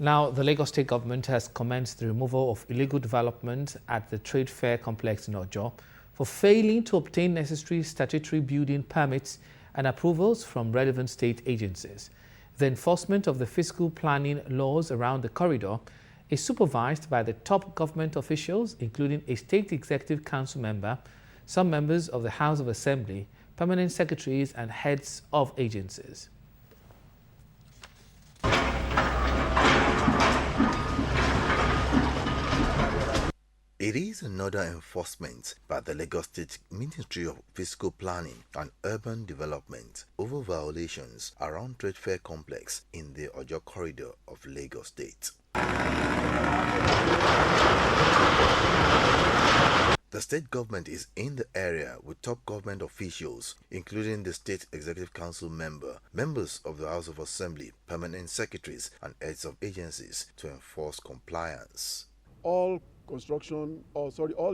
Now, the Lagos State government has commenced the removal of illegal development at the Trade Fair Complex in Ojo for failing to obtain necessary statutory building permits and approvals from relevant state agencies. The enforcement of the fiscal planning laws around the corridor is supervised by the top government officials, including a state executive council member, some members of the House of Assembly, permanent secretaries and heads of agencies. It is another enforcement by the Lagos State Ministry of Fiscal Planning and Urban Development over violations around Trade Fair Complex in the Ojo corridor of Lagos State. The state government is in the area with top government officials, including the State Executive Council member, members of the House of Assembly, permanent secretaries, and heads of agencies to enforce compliance. All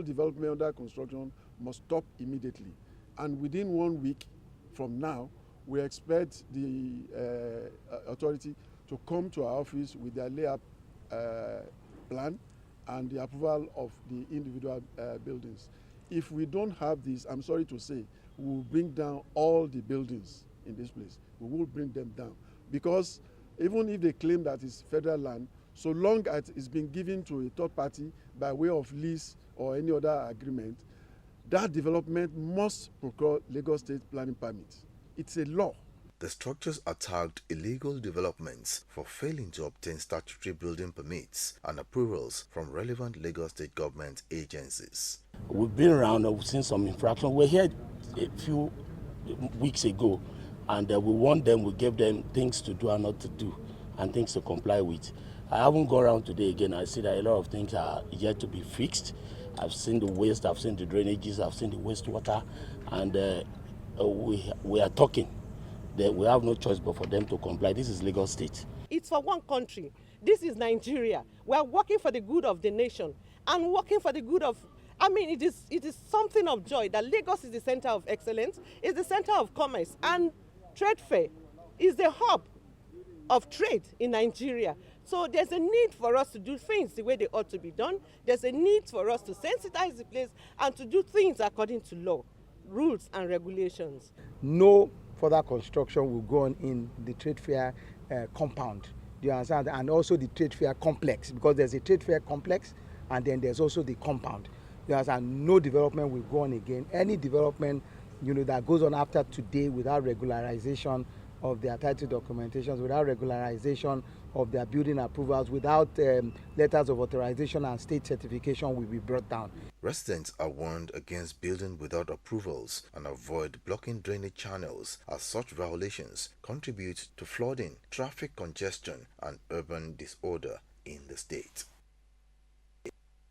development under construction must stop immediately. And within 1 week from now, we expect the authority to come to our office with their layout plan and the approval of the individual buildings. If we don't have this, I'm sorry to say, we will bring down all the buildings in this place. We will bring them down. Because even if they claim that it's federal land, so long as it's been given to a third party by way of lease or any other agreement, that development must procure Lagos State planning permits. It's a law. The structures are tagged illegal developments for failing to obtain statutory building permits and approvals from relevant Lagos State government agencies. We've been around and we've seen some infraction. We're here a few weeks ago, and we warned them, we gave them things to do and not to do, and things to comply with. I haven't gone around today again. I see that a lot of things are yet to be fixed. I've seen the waste, I've seen the drainages, I've seen the wastewater, and we are talking that we have no choice but for them to comply. This is Lagos State. It's for one country. This is Nigeria. We are working for the good of the nation and working for the good of, it is something of joy that Lagos is the center of excellence, is the center of commerce, and trade fair is the hub of trade in Nigeria. So there's a need for us to do things the way they ought to be done. There's a need for us to sensitize the place and to do things according to law, rules and regulations. No further construction will go on in the trade fair compound. Do you understand? And also the trade fair complex, because there's a trade fair complex and then there's also the compound. You understand? No development will go on again. Any development that goes on after today without regularization of their title documentations, without regularization of their building approvals, without letters of authorization and state certification will be brought down. Residents are warned against building without approvals and avoid blocking drainage channels, as such violations contribute to flooding, traffic congestion, and urban disorder in the state.